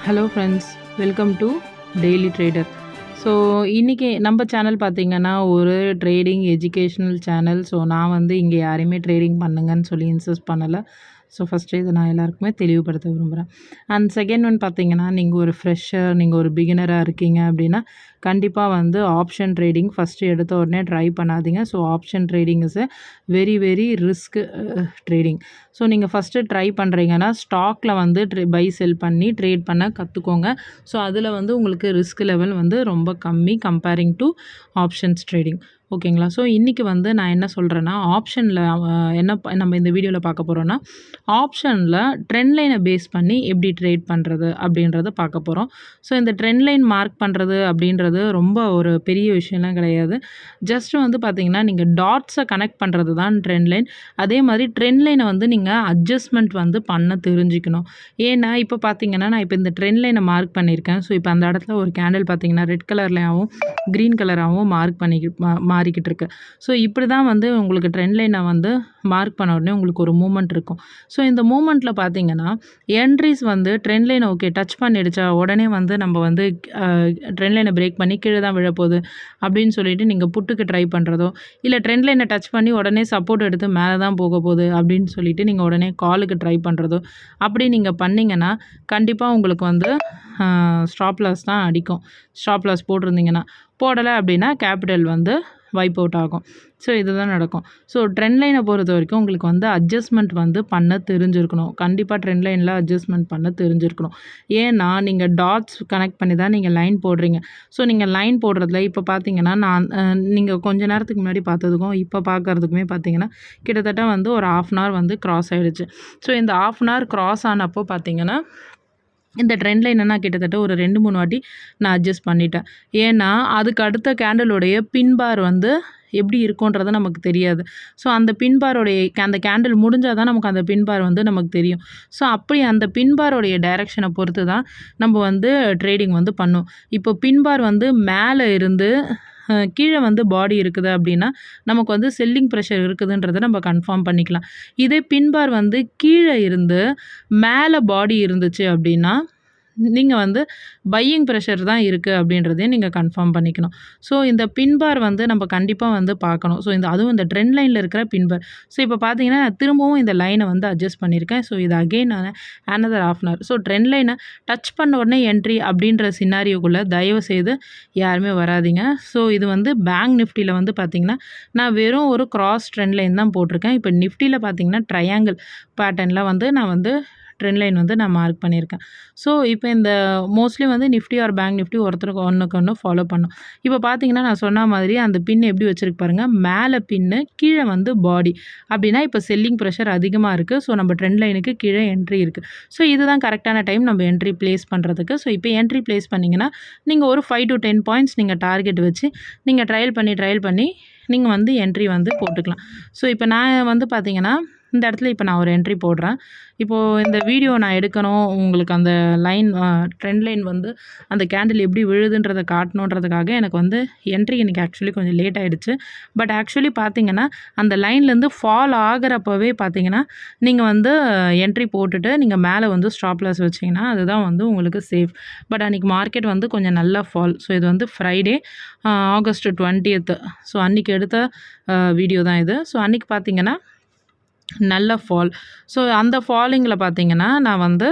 Hello friends, welcome to daily trader. So இன்றைக்கி நம்ம channel பார்த்திங்கன்னா ஒரு ட்ரேடிங் எஜுகேஷ்னல் சேனல். ஸோ நான் வந்து இங்கே யாரையுமே ட்ரேடிங் பண்ணுங்கன்னு சொல்லி இன்சிஸ்ட் பண்ணலை. ஸோ ஃபஸ்ட்டு இதை நான் எல்லாருக்குமே தெளிவுபடுத்த விரும்புகிறேன். அண்ட் செகண்ட் ஒன் பார்த்திங்கன்னா, நீங்கள் ஒரு ஃப்ரெஷர், நீங்கள் ஒரு பிகினராக இருக்கீங்க அப்படின்னா கண்டிப்பாக வந்து ஆப்ஷன் ட்ரேடிங் ஃபஸ்ட்டு எடுத்த உடனே ட்ரை பண்ணாதீங்க. So option trading is a very risk trading. So நீங்கள் ஃபஸ்ட்டு ட்ரை பண்ணுறீங்கன்னா ஸ்டாக்கில் வந்து பை செல் பண்ணி ட்ரேட் பண்ண கற்றுக்கோங்க. ஸோ அதில் வந்து உங்களுக்கு ரிஸ்க் லெவல் வந்து ரொம்ப கம்மி கம்பேரிங் டு ஆப்ஷன்ஸ் ட்ரேடிங். ஓகேங்களா? ஸோ இன்றைக்கி வந்து நான் என்ன சொல்கிறேன்னா, ஆப்ஷனில் நம்ம இந்த வீடியோவில் பார்க்க போகிறோன்னா, ஆப்ஷனில் ட்ரெண்ட் லைனை பேஸ் பண்ணி எப்படி ட்ரேட் பண்ணுறது அப்படின்றத பார்க்க போகிறோம். ஸோ இந்த ட்ரெண்ட் லைன் மார்க் பண்ணுறது அப்படின்றது ரொம்ப ஒரு பெரிய விஷயம்லாம் கிடையாது. ஜஸ்ட் வந்து பார்த்திங்கன்னா, நீங்கள் டாட்ஸை கனெக்ட் பண்ணுறது தான் ட்ரெண்ட் லைன். அதே மாதிரி ட்ரெண்ட் லைனை வந்து நீங்கள் அட்ஜஸ்ட்மெண்ட் வந்து பண்ண தெரிஞ்சுக்கணும். ஏன்னா இப்போ பார்த்திங்கன்னா, நான் இப்போ இந்த ட்ரெண்ட் லைனை மார்க் பண்ணியிருக்கேன். ஸோ இப்போ அந்த இடத்துல ஒரு கேண்டில் பார்த்திங்கன்னா ரெட் கலர்லையாகவும் க்ரீன் கலராகவும் மாறிக்கிட்டு இருக்கு. ஸோ இப்படி தான் வந்து உங்களுக்கு ட்ரெண்ட் லைனை வந்து மார்க் பண்ண உடனே உங்களுக்கு ஒரு மூமெண்ட் இருக்கும். ஸோ இந்த மூமெண்ட்டில் பார்த்தீங்கன்னா என்ட்ரிஸ் வந்து ட்ரெண்ட் லைனை ஓகே டச் பண்ணிடுச்சா உடனே வந்து நம்ம வந்து ட்ரெண்ட் லைனை பிரேக் பண்ணி கீழே தான் விழப்போகுது அப்படின்னு சொல்லிட்டு நீங்கள் புட்டுக்கு ட்ரை பண்ணுறதோ, இல்லை ட்ரெண்ட் லைனை டச் பண்ணி உடனே சப்போர்ட் எடுத்து மேலே தான் போக போகுது அப்படின்னு சொல்லிட்டு நீங்கள் உடனே காலுக்கு ட்ரை பண்ணுறதோ, அப்படி நீங்கள் பண்ணிங்கன்னா கண்டிப்பாக உங்களுக்கு வந்து ஸ்டாப் லாஸ் தான் அடிக்கும். ஸ்டாப் லாஸ் போட்டிருந்தீங்கன்னா, போடலை அப்படின்னா கேபிட்டல் வந்து வைப் அவுட் ஆகும். ஸோ இதுதான் நடக்கும். ஸோ ட்ரெண்ட் லைனை பொறுத்த வரைக்கும் உங்களுக்கு வந்து அட்ஜஸ்ட்மெண்ட் வந்து பண்ண தெரிஞ்சிருக்கணும். கண்டிப்பாக ட்ரெண்ட் லைனில் அட்ஜஸ்ட்மெண்ட் பண்ண தெரிஞ்சிருக்கணும். ஏன்னா நீங்கள் டாட்ஸ் கனெக்ட் பண்ணி தான் நீங்கள் லைன் போடுறீங்க. ஸோ நீங்கள் லைன் போடுறதுல இப்போ பார்த்தீங்கன்னா நீங்கள் கொஞ்ச நேரத்துக்கு முன்னாடி பார்த்ததுக்கும் இப்போ பார்க்குறதுக்குமே பார்த்தீங்கன்னா கிட்டத்தட்ட வந்து ஒரு 1/2 hour வந்து கிராஸ் ஆகிடுச்சு. ஸோ இந்த 1/2 hour கிராஸ் ஆனப்போ பார்த்தீங்கன்னா இந்த ட்ரெண்ட் லைனை நான் கிட்டத்தட்ட ஒரு 2-3 வாட்டி நான் அட்ஜஸ்ட் பண்ணிட்டேன். ஏன்னா அதுக்கு அடுத்த கேண்டலுடைய பின்பார் வந்து எப்படி இருக்குன்றது நமக்கு தெரியாது. ஸோ அந்த பின்பாரோடைய அந்த கேண்டில் முடிஞ்சால் தான் நமக்கு அந்த பின்பார் வந்து நமக்கு தெரியும். ஸோ அப்படி அந்த பின்பாரோடைய டைரெக்ஷனை பொறுத்து தான் நம்ம வந்து ட்ரேடிங் வந்து பண்ணும். இப்போ பின்பார் வந்து மேலே இருந்து கீழே வந்து பாடி இருக்குது அப்படின்னா நமக்கு வந்து செல்லிங் ப்ரெஷர் இருக்குதுன்றதை நம்ம கன்ஃபார்ம் பண்ணிக்கலாம். இதே பின்பார் வந்து கீழே இருந்து மேலே பாடி இருந்துச்சு அப்படின்னா நீங்கள் வந்து பையிங் ப்ரெஷர் தான் இருக்குது அப்படின்றதையும் நீங்கள் கன்ஃபார்ம் பண்ணிக்கணும். ஸோ இந்த பின்பார் வந்து நம்ம கண்டிப்பாக வந்து பார்க்கணும். ஸோ அதுவும் இந்த ட்ரெண்ட் லைனில் இருக்கிற பின்பார். ஸோ இப்போ பார்த்தீங்கன்னா நான் திரும்பவும் இந்த லைனை வந்து அட்ஜஸ்ட் பண்ணியிருக்கேன். ஸோ இது again another 1/2 hour. So trend லைனை டச் பண்ண உடனே என்ட்ரி அப்படின்ற சினாரியோக்குள்ளே தயவு செய்து யாருமே வராதிங்க. ஸோ இது வந்து பேங்க் நிஃப்டியில் வந்து பார்த்திங்கன்னா நான் வெறும் ஒரு கிராஸ் ட்ரெண்ட் லைன் தான் போட்டிருக்கேன். இப்போ நிஃப்டியில் பார்த்திங்கன்னா ட்ரையாங்கிள் பேட்டர்னில் வந்து நான் வந்து ட்ரெண்ட் லைன் வந்து நான் மார்க் பண்ணியிருக்கேன். ஸோ இப்போ இந்த மோஸ்ட்லி வந்து நிஃப்டி ஆர் பேங்க் நிஃப்டி ஒருத்தருக்கு ஒன்று ஃபாலோ பண்ணும். இப்போ பார்த்தீங்கன்னா நான் சொன்ன மாதிரி அந்த பின் எப்படி வச்சுருக்கு பாருங்கள், மேலே பின்னு கீழே வந்து பாடி அப்படின்னா இப்போ செல்லிங் ப்ரெஷர் அதிகமாக இருக்குது. ஸோ நம்ம ட்ரெண்ட் லைனுக்கு கீழே என்ட்ரி இருக்குது. ஸோ இதுதான் கரெக்டான டைம் நம்ம என்ட்ரி ப்ளேஸ் பண்ணுறதுக்கு. ஸோ இப்போ என்ட்ரி ப்ளேஸ் பண்ணிங்கன்னா நீங்கள் ஒரு 5 to 10 points நீங்கள் டார்கெட் வச்சு நீங்கள் ட்ரையல் பண்ணி நீங்கள் வந்து என்ட்ரி வந்து போட்டுக்கலாம். ஸோ இப்போ நான் வந்து பார்த்தீங்கன்னா இந்த இடத்துல இப்போ நான் ஒரு என்ட்ரி போடுறேன். இப்போது இந்த வீடியோ நான் எடுக்கணும், உங்களுக்கு அந்த லைன் ட்ரெண்ட் லைன் வந்து அந்த கேண்டில் எப்படி விழுதுன்றதை காட்டணுன்றதுக்காக எனக்கு வந்து என்ட்ரி இன்றைக்கி ஆக்சுவலி கொஞ்சம் லேட் ஆகிடுச்சு. பட் ஆக்சுவலி பார்த்தீங்கன்னா அந்த லைன்லேருந்து ஃபால் ஆகிறப்பவே பார்த்தீங்கன்னா நீங்கள் வந்து என்ட்ரி போட்டுட்டு நீங்கள் மேலே வந்து ஸ்டாப் லாஸ் வச்சிங்கன்னா அதுதான் வந்து உங்களுக்கு சேஃப். பட் அன்றைக்கி மார்க்கெட் வந்து கொஞ்சம் நல்லா ஃபால். ஸோ இது வந்து ஃப்ரைடே August 20th. ஸோ அன்றைக்கி எடுத்த வீடியோ தான் இது. ஸோ அன்றைக்கி பார்த்தீங்கன்னா நல்ல ஃபால். ஸோ அந்த ஃபாலிங்கில் பார்த்தீங்கன்னா நான் வந்து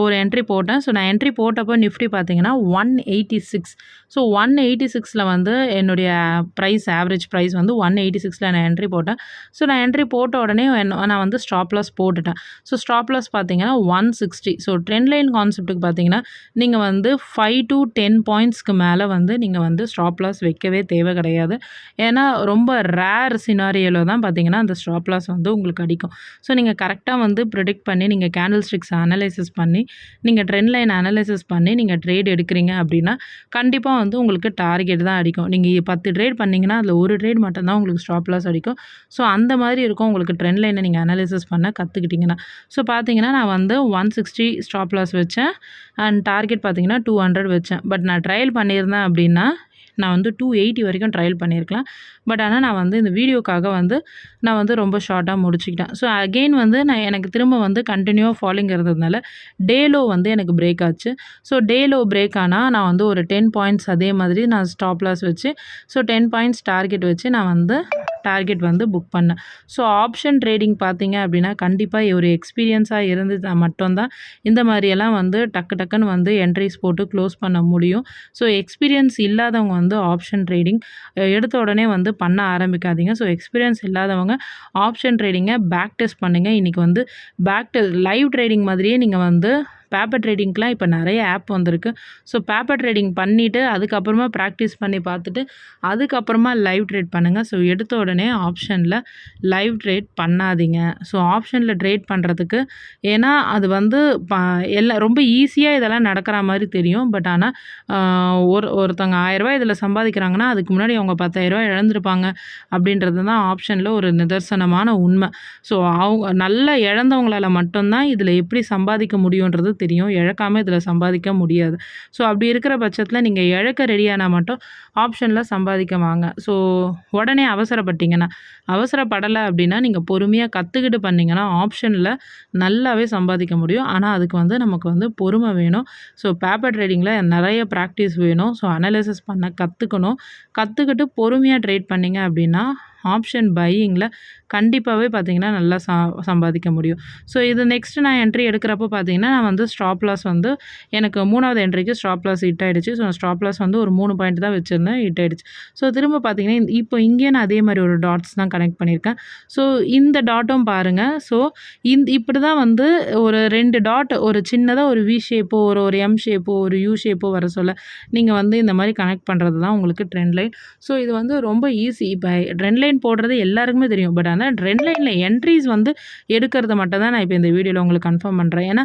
ஒரு என்ட்ரி போட்டேன். ஸோ நான் என்ட்ரி போட்டப்போ நிஃப்டி பார்த்தீங்கன்னா 186. ஸோ 186 வந்து என்னுடைய ப்ரைஸ் ஆவரேஜ் ப்ரைஸ் வந்து 186 நான் என்ட்ரி போட்டேன். ஸோ நான் என்ட்ரி போட்ட உடனே நான் வந்து ஸ்டாப் லாஸ் போட்டுட்டேன். ஸோ ஸ்டாப் லாஸ் பார்த்தீங்கன்னா 160. ஸோ ட்ரெண்ட் லைன் கான்செப்ட்டுக்கு பார்த்தீங்கன்னா நீங்கள் வந்து 5 to 10 pointsக்கு மேலே வந்து நீங்கள் வந்து ஸ்டாப் லாஸ் வைக்கவே தேவை கிடையாது. ஏன்னா ரொம்ப ரேர் சினாரியோவில் தான் பார்த்தீங்கன்னா அந்த ஸ்டாப் லாஸ் வந்து உங்களுக்கு அடிக்கும். ஸோ நீங்கள் கரெக்டாக வந்து ப்ரிடிக்ட் பண்ணி நீங்கள் கேண்டில் ஸ்டிக்ஸ் அனலைசிஸ் பண்ணி நீங்கள் ட்ரெண்ட் லைன் அனலைசிஸ் பண்ணி நீங்கள் ட்ரேட் எடுக்கிறீங்க அப்படின்னா கண்டிப்பாக வந்து உங்களுக்கு டார்கெட் தான் அடிக்கும். நீங்கள் 10 ட்ரேட் பண்ணிங்கன்னா அதில் ஒரு ட்ரேட் மட்டும்தான் உங்களுக்கு ஸ்டாப் லாஸ் அடிக்கும். ஸோ அந்த மாதிரி இருக்கும் உங்களுக்கு ட்ரெண்ட் லைனை நீங்கள் அனலைசிஸ் பண்ண கற்றுக்கிட்டிங்கன்னா. ஸோ பார்த்தீங்கன்னா நான் வந்து 160 ஸ்டாப் லாஸ் வச்சேன் அண்ட் டார்கெட் பார்த்தீங்கன்னா 200 வச்சேன். பட் நான் ட்ரையல் பண்ணியிருந்தேன் அப்படின்னா நான் வந்து 280 வரைக்கும் ட்ரையல் பண்ணியிருக்கலாம். பட் ஆனால் நான் வந்து இந்த வீடியோக்காக வந்து நான் வந்து ரொம்ப ஷார்ட்டாக முடிச்சுக்கிட்டேன். ஸோ அகெயின் வந்து எனக்கு திரும்ப வந்து கண்டினியூவாக ஃபாலிங் இருந்ததுனால டே லோ வந்து எனக்கு பிரேக் ஆச்சு. ஸோ டே லோ பிரேக் ஆனால் நான் வந்து ஒரு 10 பாயிண்ட்ஸ் அதே மாதிரி நான் ஸ்டாப் லாஸ் வச்சு ஸோ 10 பாயிண்ட்ஸ் டார்கெட் வச்சு நான் வந்து டார்கெட் வந்து புக் பண்ணேன். ஸோ ஆப்ஷன் ட்ரேடிங் பார்த்தீங்க அப்படின்னா கண்டிப்பாக ஒரு எக்ஸ்பீரியன்ஸாக இருந்தது மட்டும்தான் இந்த மாதிரியெல்லாம் வந்து டக்குன்னு வந்து என்ட்ரிஸ் போட்டு க்ளோஸ் பண்ண முடியும். ஸோ எக்ஸ்பீரியன்ஸ் இல்லாதவங்க வந்து ஆப்ஷன் ட்ரேடிங் எடுத்த உடனே வந்து பண்ண ஆரம்பிக்காதீங்க. ஸோ எக்ஸ்பீரியன்ஸ் இல்லாதவங்க ஆப்ஷன் ட்ரேடிங்கை பேக் டெஸ்ட் பண்ணுங்கள். இன்றைக்கி வந்து லைவ் ட்ரேடிங் மாதிரியே நீங்கள் வந்து பேப்பர் ட்ரேடிங்க்கெலாம் இப்போ நிறைய ஆப் வந்திருக்கு. ஸோ பேப்பர் ட்ரேடிங் பண்ணிவிட்டு அதுக்கப்புறமா ப்ராக்டிஸ் பண்ணி பார்த்துட்டு அதுக்கப்புறமா லைவ் ட்ரேட் பண்ணுங்கள். ஸோ எடுத்த உடனே ஆப்ஷனில் லைவ் ட்ரேட் பண்ணாதீங்க. ஸோ ஆப்ஷனில் ட்ரேட் பண்ணுறதுக்கு ஏன்னா அது வந்து எல்லாம் ரொம்ப ஈஸியாக இதெல்லாம் நடக்கிற மாதிரி தெரியும். பட் ஆனால் ஒருத்தவங்க 1000 ரூபாய் இதில் சம்பாதிக்கிறாங்கன்னா அதுக்கு முன்னாடி அவங்க 10,000 ரூபாய் இழந்திருப்பாங்க அப்படின்றது தான் ஆப்ஷனில் ஒரு நிதர்சனமான உண்மை. ஸோ அவங்க நல்லா இழந்தவங்களால மட்டும்தான் இதில் எப்படி சம்பாதிக்க முடியுன்றது தெரியும். இழக்காமல் இதில் சம்பாதிக்க முடியாது. ஸோ அப்படி இருக்கிற பட்சத்தில் நீங்கள் இழக்க ரெடியானால் மட்டும் ஆப்ஷனில் சம்பாதிக்க வாங்க. ஸோ உடனே அவசரப்படலை அப்படின்னா நீங்கள் பொறுமையாக கற்றுக்கிட்டு பண்ணிங்கன்னா ஆப்ஷனில் நல்லாவே சம்பாதிக்க முடியும். ஆனால் அதுக்கு வந்து நமக்கு வந்து பொறுமை வேணும். ஸோ பேப்பர் ட்ரேடிங்கில் நிறைய ப்ராக்டிஸ் வேணும். ஸோ அனலைசிஸ் பண்ண கற்றுக்கிட்டு பொறுமையாக ட்ரேட் பண்ணிங்க அப்படின்னா ஆப்ஷன் பையிங்கில் கண்டிப்பாகவே பார்த்தீங்கன்னா நல்லா சம்பாதிக்க முடியும். ஸோ இது நெக்ஸ்ட்டு நான் என்ட்ரி எடுக்கிறப்போ பார்த்தீங்கன்னா நான் வந்து ஸ்டாப் லாஸ் வந்து எனக்கு 3வது என்ட்ரிக்கு ஸ்டாப் லாஸ் ஹிட் ஆகிடுச்சு. ஸோ ஸ்டாப் லாஸ் வந்து ஒரு 3 பாயிண்ட் தான் வச்சுருந்தேன், ஹிட் ஆகிடுச்சு. ஸோ திரும்ப பார்த்தீங்கன்னா இப்போ இங்கேயே நான் அதே மாதிரி ஒரு டாட்ஸ் தான் கனெக்ட் பண்ணியிருக்கேன். ஸோ இந்த டாட்டும் பாருங்கள். ஸோ இப்படி தான் வந்து ஒரு 2 டாட் ஒரு சின்னதாக ஒரு வி ஷேப்போ ஒரு எம் ஷேப்போ ஒரு யூ ஷேப்போ வர சொல்ல நீங்கள் வந்து இந்த மாதிரி கனெக்ட் பண்ணுறது தான் உங்களுக்கு ட்ரெண்ட் லைன். ஸோ இது வந்து ரொம்ப ஈஸி. இப்போ ட்ரெண்ட் லைன் போடுறது எல்லாருக்குமே தெரியும். பட் ஆனால் ட்ரெண்ட் லைனில் என்ட்ரிஸ் வந்து எடுக்கிறது மட்டும் தான் நான் இப்போ இந்த வீடியோவில் உங்களுக்கு கன்ஃபார்ம் பண்ணுறேன். ஏன்னா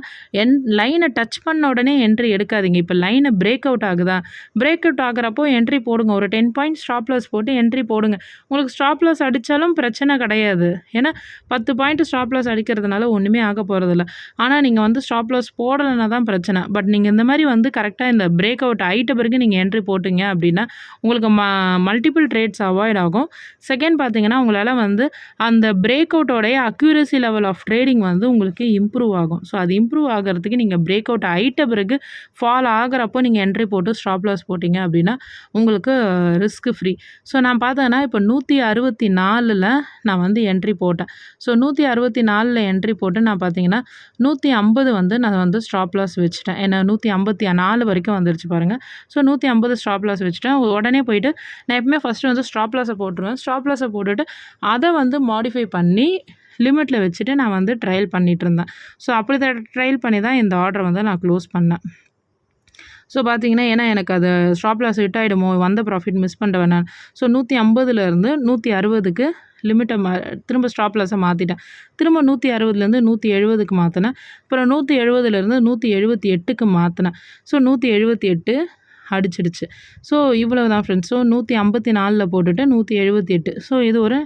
லைனை டச் பண்ண உடனே என்ட்ரி எடுக்காதீங்க. இப்போ லைனை பிரேக் அவுட் ஆகுதா, பிரேக் அவுட் ஆகிறப்போ என்ட்ரி போடுங்க. ஒரு 10 பாயிண்ட் ஸ்டாப் லாஸ் போட்டு என்ட்ரி போடுங்க. உங்களுக்கு ஸ்டாப் லாஸ் அடித்தாலும் பிரச்சனை கிடையாது. ஏன்னா 10 பாயிண்ட் ஸ்டாப் லாஸ் அடிக்கிறதுனால ஒன்றுமே ஆக போகிறதில்ல. ஆனால் நீங்கள் வந்து ஸ்டாப் லாஸ் போடலைன்னா தான் பிரச்சனை. பட் நீங்கள் இந்த மாதிரி வந்து கரெக்டாக இந்த பிரேக் அவுட் ஆகிட்ட பிறகு நீங்கள் என்ட்ரி போட்டிங்க அப்படின்னா உங்களுக்கு மல்டிபிள் ட்ரேட்ஸ் அவாய்ட் ஆகும். செகண்ட் பார்த்தீங்கன்னா உங்களால் வந்து அந்த பிரேக் அவுட்டோடைய அக்யூரசி லெவல் ஆஃப் ட்ரேடிங் வந்து உங்களுக்கு இம்ப்ரூவ் ஆகும். ஸோ அது இம்ப்ரூவ் ஆகிறதுக்கு நீங்கள் பிரேக் அவுட் ஆகிட்ட பிறகு ஃபால் ஆகிறப்போ நீங்கள் என்ட்ரி போட்டு ஸ்டாப் லாஸ் போட்டிங்க அப்படின்னா உங்களுக்கு ரிஸ்க் ஃப்ரீ. ஸோ நான் பார்த்தேன்னா இப்போ 164ல் நான் வந்து என்ட்ரி போட்டேன். ஸோ 164ல் என்ட்ரி போட்டு நான் பார்த்தீங்கன்னா 150 வந்து நான் வந்து ஸ்டாப் லாஸ் வச்சுட்டேன். ஏன்னா 154 வரைக்கும் வந்துருச்சு பாருங்கள். ஸோ 150 ஸ்டாப் லாஸ் வச்சுட்டேன். உடனே போயிட்டு நான் எப்பவுமே ஃபஸ்ட்டு வந்து ஸ்டாப் லாஸை போட்டுருவேன். ஸ்டாப் லாஸை போட்டுட்டு அதை வந்து மாடிஃபை பண்ணி லிமிட்டில் வச்சுட்டு நான் வந்து ட்ரையல் பண்ணிகிட்டு இருந்தேன். ஸோ அப்படி ட்ரையல் பண்ணி தான் இந்த ஆர்டரை வந்து நான் க்ளோஸ் பண்ணேன். ஸோ பார்த்தீங்கன்னா ஏன்னா எனக்கு அது ஸ்டாப் லாஸ் ஹிட் ஆகிடுமோ, வந்த ப்ராஃபிட் மிஸ் பண்ணுறேன் நான். ஸோ 150லேருந்து 160க்கு லிமிட்டை திரும்ப ஸ்டாப் லாஸை மாற்றிட்டேன். திரும்ப 160லேருந்து 170க்கு மாற்றினேன். அப்புறம் 170லேருந்து 178க்கு மாற்றினேன். ஸோ 178 அடிச்சிடுச்சு. ஸோ இவ்வளோ தான் ஃப்ரெண்ட்ஸ். ஸோ 154ல் போட்டுட்டு 178. ஸோ இது ஒரு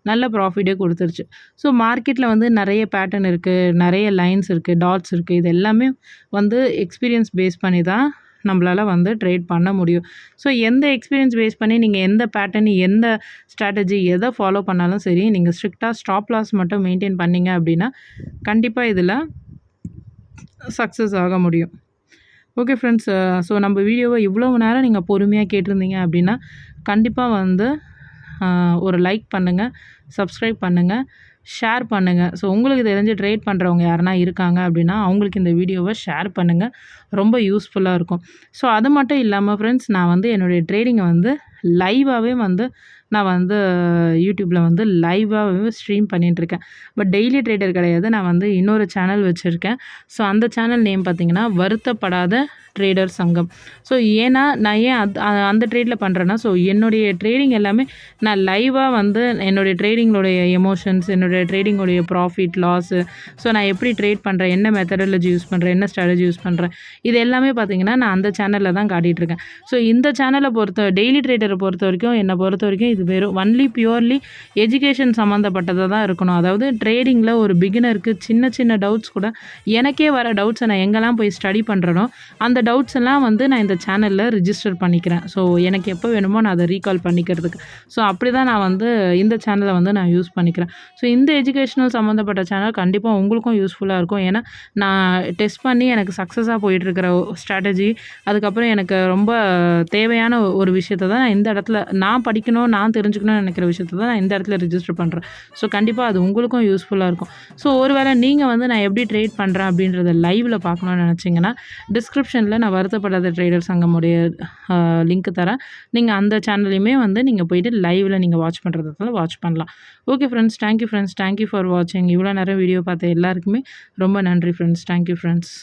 நல்ல ப்ராஃபிட்டே கொடுத்துருச்சு. ஸோ மார்க்கெட்டில் வந்து நிறைய பேட்டர்ன் இருக்குது, நிறைய லைன்ஸ் இருக்குது, டாட்ஸ் இருக்குது. இது எல்லாமே வந்து எக்ஸ்பீரியன்ஸ் பேஸ் பண்ணி தான் நம்மளால் வந்து ட்ரேட் பண்ண முடியும். ஸோ எந்த எக்ஸ்பீரியன்ஸ் பேஸ் பண்ணி நீங்கள் எந்த பேட்டர்ன் எந்த ஸ்ட்ராட்டஜி எதை ஃபாலோ பண்ணாலும் சரி, நீங்கள் ஸ்ட்ரிக்டாக ஸ்டாப் லாஸ் மட்டும் மெயின்டைன் பண்ணிங்க அப்படின்னா கண்டிப்பாக இதில் சக்ஸஸ் ஆக முடியும். ஓகே ஃப்ரெண்ட்ஸ், ஸோ நம்ம வீடியோவை இவ்வளோ நேரம் நீங்கள் பொறுமையாக கேட்டிருந்தீங்க அப்படின்னா கண்டிப்பாக வந்து ஒரு லைக் பண்ணுங்கள், சப்ஸ்கிரைப் பண்ணுங்கள், ஷேர் பண்ணுங்கள். ஸோ உங்களுக்கு தெரிஞ்சு ட்ரேட் பண்ணுறவங்க யாருனா இருக்காங்க அப்படின்னா அவங்களுக்கு இந்த வீடியோவை ஷேர் பண்ணுங்கள். ரொம்ப யூஸ்ஃபுல்லாக இருக்கும். ஸோ அது மட்டும் இல்லாமல் ஃப்ரெண்ட்ஸ், நான் வந்து என்னுடைய ட்ரேடிங்கை வந்து லைவாகவே வந்து நான் வந்து யூடியூப்பில் வந்து லைவாகவே ஸ்ட்ரீம் பண்ணிகிட்ருக்கேன். பட் டெய்லி ட்ரேடர் கிடையாது. நான் வந்து இன்னொரு சேனல் வச்சுருக்கேன். ஸோ அந்த சேனல் நேம் பார்த்திங்கன்னா வருத்தப்படாத ட்ரேடர் சங்கம். ஸோ ஏன்னா நான் ஏன் அந்த ட்ரேடில் பண்ணுறேன்னா, ஸோ என்னுடைய ட்ரேடிங் எல்லாமே நான் லைவாக வந்து என்னுடைய ட்ரேடிங்கோடைய எமோஷன்ஸ், என்னுடைய ட்ரேடிங்கோடைய ப்ராஃபிட் லாஸு, ஸோ நான் எப்படி ட்ரேட் பண்ணுறேன், என்ன மெத்தடாலஜி யூஸ் பண்ணுறேன், என்ன ஸ்ட்ராட்டஜி யூஸ் பண்ணுறேன், இது எல்லாமே பார்த்திங்கன்னா நான் அந்த சேனலில் தான் காட்டிகிட்ருக்கேன். ஸோ இந்த சேனலை டெய்லி ட்ரேடரை ட்ரேடரை பொறுத்த வரைக்கும் என்னை பொறுத்த வரைக்கும் இது வெறும் ஒன்லி பியூர்லி எஜுகேஷன் சம்மந்தப்பட்டதாக தான் இருக்கணும். அதாவது ட்ரேடிங்கில் ஒரு பிகினருக்கு சின்ன சின்ன டவுட்ஸ் கூட எனக்கே வர டவுட்ஸை நான் எங்கெல்லாம் போய் ஸ்டடி பண்ணுறனோ அந்த டவுட்ஸ் எல்லாம் வந்து நான் இந்த சேனலில் ரிஜிஸ்டர் பண்ணிக்கிறேன். ஸோ எனக்கு எப்போ வேணுமோ நான் அதை ரீகால் பண்ணிக்கிறதுக்கு. ஸோ அப்படி தான் நான் வந்து இந்த சேனலை வந்து நான் யூஸ் பண்ணிக்கிறேன். ஸோ இந்த எஜுகேஷனல் சம்மந்தப்பட்ட சேனல் கண்டிப்பாக உங்களுக்கும் யூஸ்ஃபுல்லாக இருக்கும். ஏன்னா நான் டெஸ்ட் பண்ணி எனக்கு சக்ஸஸாக போயிட்டுருக்கிற ஸ்ட்ராட்டஜி, அதுக்கப்புறம் எனக்கு ரொம்ப தேவையான ஒரு விஷயத்தை தான் நான் இந்த இடத்துல நான் படிக்கணும், நான் தெரிஞ்சுக்கணும்னு நினைக்கிற விஷயத்தை தான் நான் இந்த இடத்துல ரிஜிஸ்டர் பண்ணுறேன். ஸோ கண்டிப்பாக அது உங்களுக்கும் யூஸ்ஃபுல்லாக இருக்கும். ஸோ ஒருவேளை நீங்கள் வந்து நான் எப்படி ட்ரேட் பண்ணுறேன் அப்படின்றத லைவில் பார்க்கணும்னு நினச்சிங்கன்னா டிஸ்கிரிப்ஷனில் நான் வருத்தப்படாத ட்ரேடர் சங்கமுடைய லிங்க் தரேன். நீங்கள் அந்த சேனல்லையுமே வந்து நீங்கள் போயிட்டு லைவில் நீங்கள் வாட்ச் பண்ணுறதுனால வாட்ச் பண்ணலாம். Okay friends, thank you friends, thank you for வாட்சிங். இவ்வளோ நேரம் வீடியோ பார்த்த எல்லாருக்குமே ரொம்ப நன்றி ஃப்ரெண்ட்ஸ். Thank you friends.